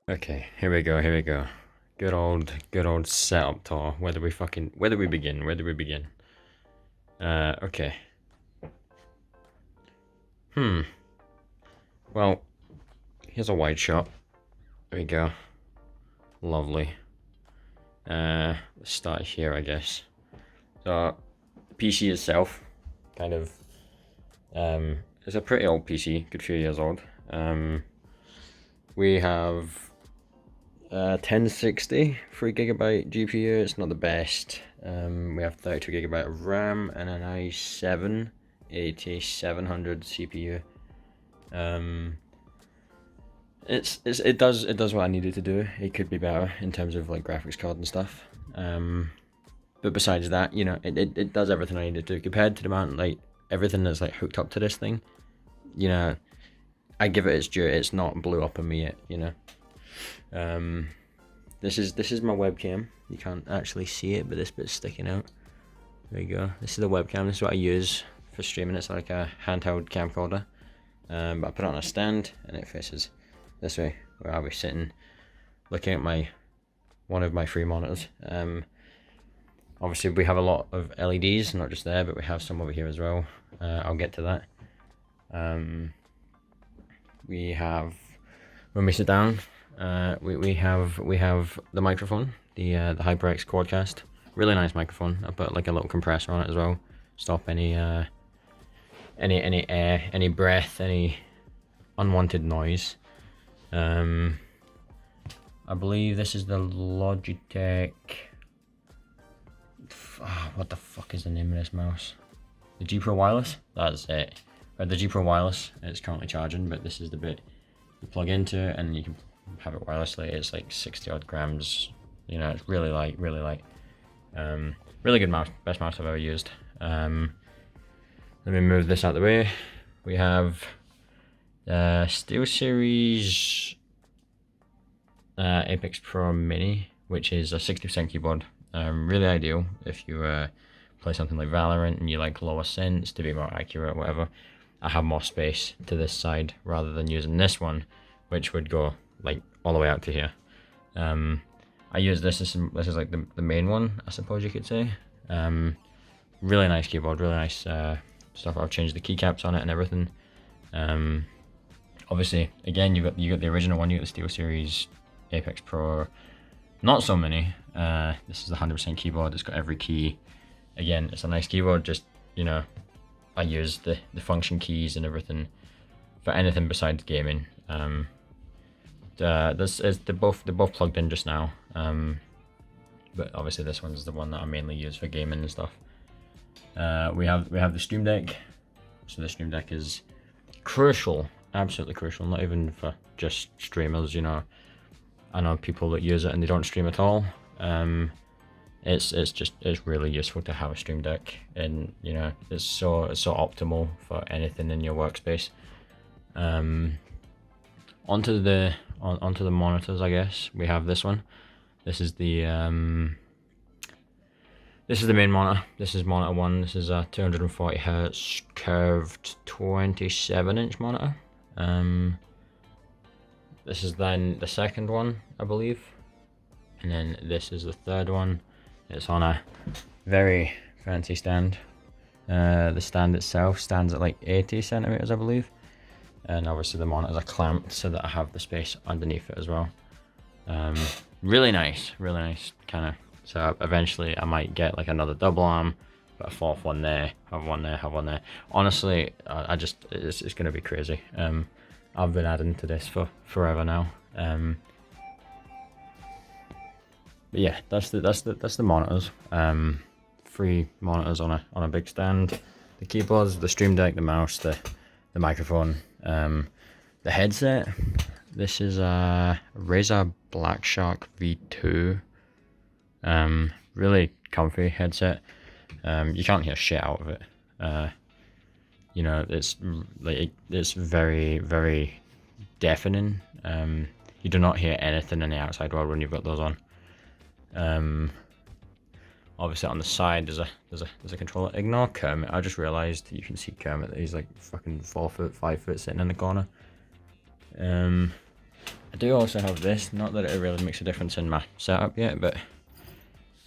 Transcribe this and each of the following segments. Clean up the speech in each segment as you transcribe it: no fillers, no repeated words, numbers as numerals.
Okay, here we go, here we go. Good old setup tour. Where do we begin? Where do we begin? Okay. Well, here's a wide shot. There we go. Lovely. Let's start here, I guess. So, PC itself, kind of, it's a pretty old PC, good few years old. We have 1060, 3GB GPU, it's not the best. We have 32GB of RAM and an i7 8700 CPU. It does what I needed to do. It could be better in terms of like graphics card and stuff. But besides that, you know, it does everything I needed to compared to the amount like everything that's like hooked up to this thing. You know, I give it its due. It's not blew up on me yet. You know. This is my webcam. You can't actually see it, but this bit's sticking out. There you go. This is the webcam. This is what I use for streaming. It's like a handheld camcorder. But I put it on a stand and it faces this way, where I'll be sitting looking at one of my 3 monitors. Obviously we have a lot of LEDs, not just there, but we have some over here as well. I'll get to that. We have, when we sit down, we have the microphone, the HyperX Quadcast. Really nice microphone. I put like a little compressor on it as well. Stop any air, any breath, any unwanted noise. I believe this is the Logitech. What the fuck is the name of this mouse? The G Pro Wireless. That's it. But the G Pro Wireless. It's currently charging, but this is the bit you plug into it, and you can have it wirelessly. It's like 60 odd grams. You know, it's really light, really light. Really good mouse. Best mouse I've ever used. Let me move this out of the way. We have SteelSeries Apex Pro Mini, which is a 60% keyboard. Really ideal if you play something like Valorant and you like lower sense to be more accurate or whatever. I have more space to this side rather than using this one, which would go like all the way out to here. I use this is like the main one, I suppose you could say. Really nice keyboard, really nice stuff. I've changed the keycaps on it and everything. Obviously, again, you got the original one. You got the SteelSeries Apex Pro. Not so many. This is the 100% keyboard. It's got every key. Again, it's a nice keyboard. Just, you know, I use the function keys and everything for anything besides gaming. They're both plugged in just now. But obviously this one's the one that I mainly use for gaming and stuff. We have the Stream Deck. So the Stream Deck is crucial, absolutely crucial. Not even for just streamers, you know. I know people that use it and they don't stream at all. It's really useful to have a Stream Deck, and you know it's so optimal for anything in your workspace. Onto the monitors, I guess we have this one. This is the main monitor. This is monitor 1. This is a 240 Hz curved 27-inch monitor. This is then the second one, I believe, and then this is the third one. It's on a very fancy stand. The stand itself stands at like 80 centimeters, I believe, and obviously the monitors are clamped so that I have the space underneath it as well. Really nice kind of. So eventually I might get like another double arm, but a fourth one there, have one there. Honestly, it's gonna be crazy. I've been adding to this for forever now. But yeah, that's the monitors. 3 monitors on a big stand. The keyboards, the Stream Deck, the mouse, the microphone, the headset. This is a Razer Black Shark V2. Really comfy headset. You can't hear shit out of it. You know, it's very, very deafening. You do not hear anything in the outside world when you've got those on. Obviously on the side there's a controller. Ignore Kermit. I just realised you can see Kermit. He's like fucking 4 foot, 5 foot sitting in the corner. I do also have this, not that it really makes a difference in my setup yet, but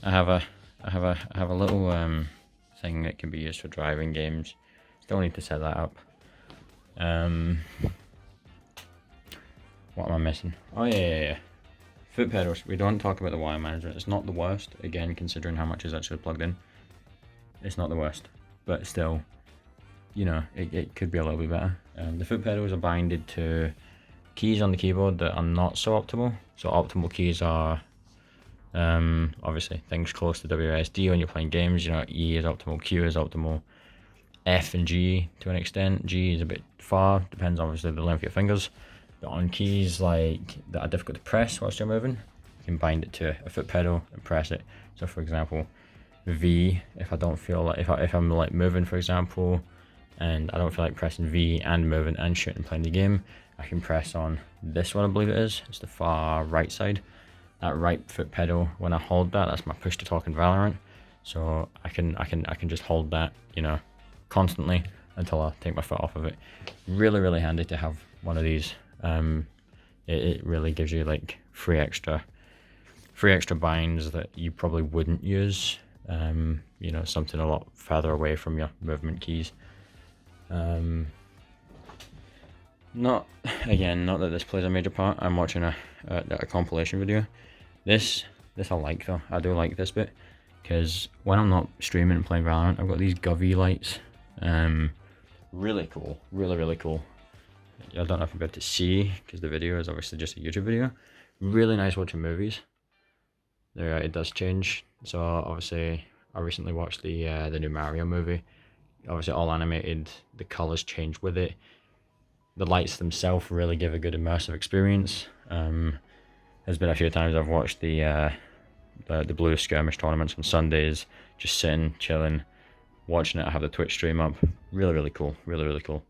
I have a little thing that can be used for driving games. Still need to set that up. What am I missing? Oh yeah. Foot pedals. We don't talk about the wire management. It's not the worst, again, considering how much is actually plugged in. It's not the worst, but still, you know, it could be a little bit better. The foot pedals are binded to keys on the keyboard that are not so optimal. So optimal keys are obviously things close to WASD when you're playing games. You know, E is optimal, Q is optimal, F and G to an extent. G is a bit far, depends obviously the length of your fingers. But on keys like that are difficult to press whilst you're moving, you can bind it to a foot pedal and press it. So for example, V, if I don't feel like, if I'm like moving for example, and I don't feel like pressing V and moving and shooting playing the game, I can press on this one, I believe it is. It's the far right side. That right foot pedal, when I hold that, that's my push to talk in Valorant. So I can just hold that, you know, constantly until I take my foot off of it. Really, really handy to have one of these. It really gives you like three extra binds that you probably wouldn't use. You know, something a lot further away from your movement keys. Not that this plays a major part. I'm watching a compilation video. This I like though. I do like this bit because when I'm not streaming and playing Valorant, I've got these Govy lights. Really cool. Really cool. I don't know if I'm able to see because the video is obviously just a YouTube video. Really nice watching movies. There, it does change. So obviously, I recently watched the new Mario movie. Obviously, all animated. The colors change with it. The lights themselves really give a good immersive experience. There's been a few times I've watched the blue skirmish tournaments on Sundays, just sitting, chilling, watching it. I have the Twitch stream up. Really cool. Really cool.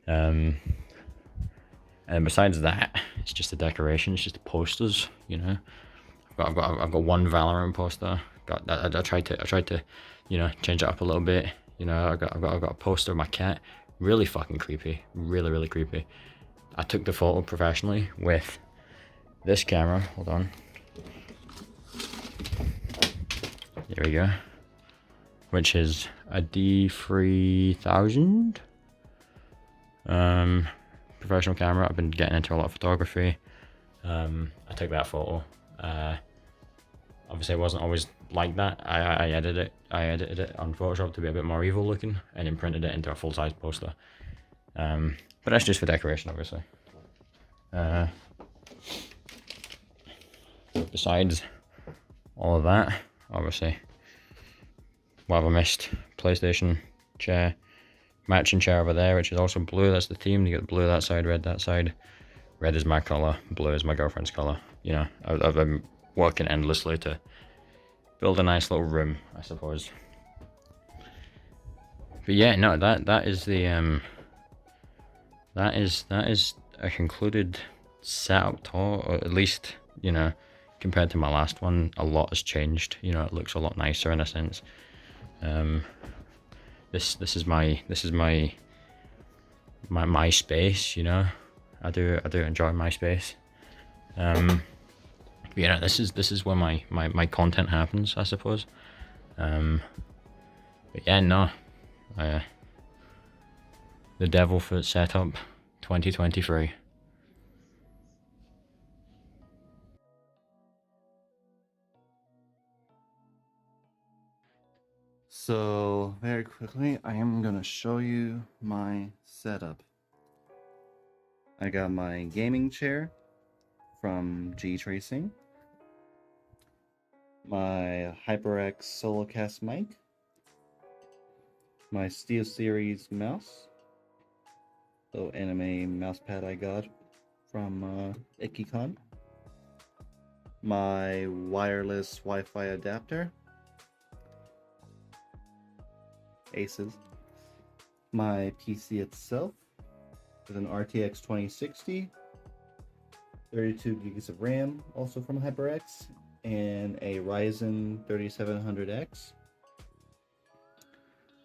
And besides that, it's just the decoration. It's just the posters. You know, I've got one Valorant poster. I tried to, you know, change it up a little bit. You know, I've got a poster of my cat. Really fucking creepy. Really creepy. I took the photo professionally with this camera. Hold on. Here we go. Which is a D3000. Professional camera. I've been getting into a lot of photography. I took that photo. Obviously it wasn't always like that. I edited it on Photoshop to be a bit more evil looking and then printed it into a full-size poster. But that's just for decoration, obviously. Besides all of that, obviously, what have I missed? PlayStation chair, matching chair over there, which is also blue. That's the theme. You get blue that side, red that side. Red is my color, blue is my girlfriend's color. You know, I've been working endlessly to build a nice little room, I suppose. But yeah, no, that is the that is a concluded setup tour, or at least, you know, compared to my last one, a lot has changed. You know, it looks a lot nicer in a sense. This is my space. You know, I do enjoy my space. But yeah, this is where my content happens, I suppose. But yeah, no, the DevilFUT setup 2023. So very quickly, I am gonna show you my setup. I got my gaming chair from JPhaze, my HyperX Solocast mic, my SteelSeries mouse, little anime mouse pad I got from IkiCon, my wireless Wi-Fi adapter, Aces, my PC itself with an RTX 2060, 32 gigs of RAM, also from HyperX, and a Ryzen 3700X.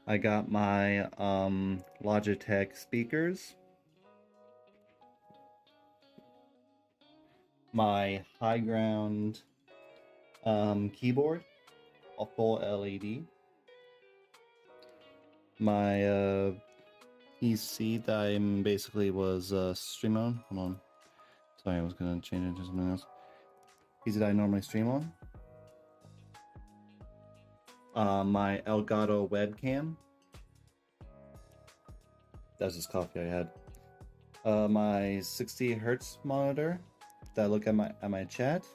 I got my Logitech speakers, my high ground keyboard, a full LED, my PC that I basically was streaming on. Hold on, sorry, I was gonna change it to something else. PC that I normally stream on. My Elgato webcam. That's just coffee I had. My 60 hertz monitor that I look at my chat.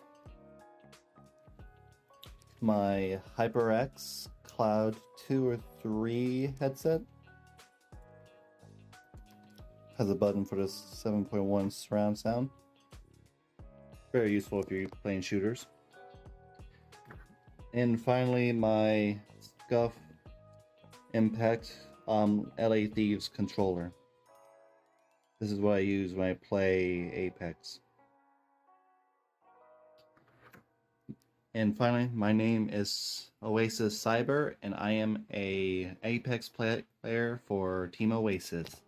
My HyperX Cloud 2 or 3 headset. Has a button for the 7.1 surround sound. Very useful if you're playing shooters. And finally, my Scuff Impact LA Thieves controller. This is what I use when I play Apex. And finally, my name is Oasis Cyber, and I am a Apex player for Team Oasis.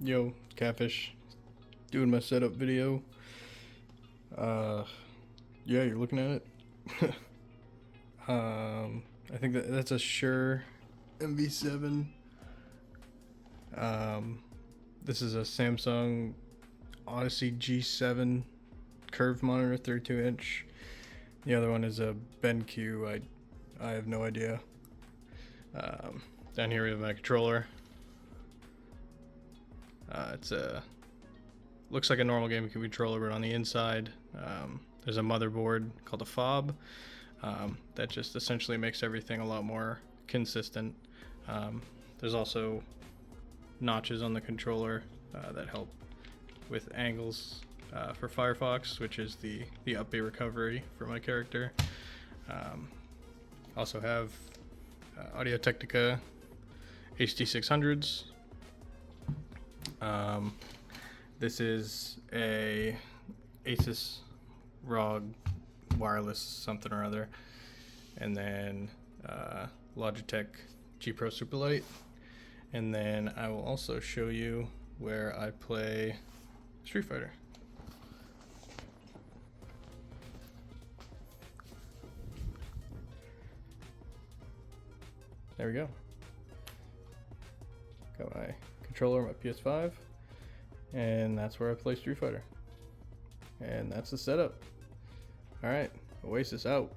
Yo, Catfish, doing my setup video. Yeah, you're looking at it. I think that's a Shure MV7. This is a Samsung Odyssey G7 curved monitor, 32-inch. The other one is a BenQ. I have no idea. Down here we have my controller. It's looks like a normal GameCube controller, but on the inside there's a motherboard called a fob that just essentially makes everything a lot more consistent. There's also notches on the controller that help with angles for Firefox, which is the up B recovery for my character. Also have Audio-Technica HD600s. This is a Asus ROG wireless something or other, and then Logitech G Pro Superlight. And then I will also show you where I play Street Fighter. There we go. Got my controller, my PS5, and that's where I play Street Fighter. And that's the setup. Alright, Oasis out.